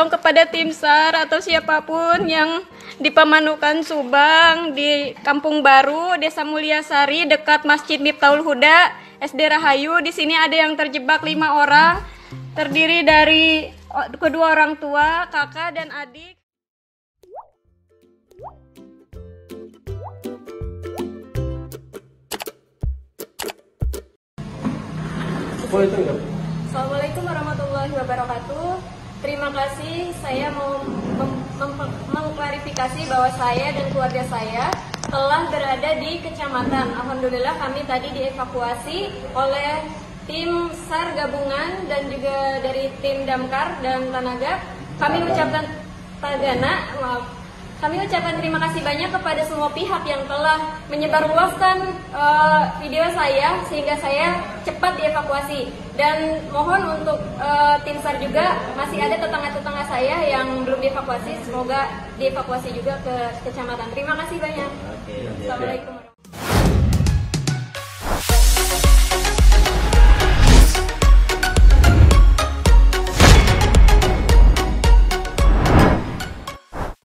tolong kepada tim SAR atau siapapun yang di Pamanukan Subang, di Kampung Baru, Desa Mulyasari, dekat Masjid Miftahul Huda, SD Rahayu. Di sini ada yang terjebak 5 orang, terdiri dari kedua orang tua, kakak dan adik. Assalamualaikum warahmatullahi wabarakatuh. Terima kasih, saya mau mengklarifikasi bahwa saya dan keluarga saya telah berada di kecamatan. Alhamdulillah kami tadi dievakuasi oleh tim SAR gabungan dan juga dari tim Damkar dan Tanaga. Kami ucapkan Kami ucapkan terima kasih banyak kepada semua pihak yang telah menyebarluaskan video saya sehingga saya cepat dievakuasi. Dan mohon untuk tim SAR juga, masih ada tetangga-tetangga saya yang belum dievakuasi, semoga dievakuasi juga ke kecamatan. Terima kasih banyak. Assalamualaikum warahmatullahi wabarakatuh.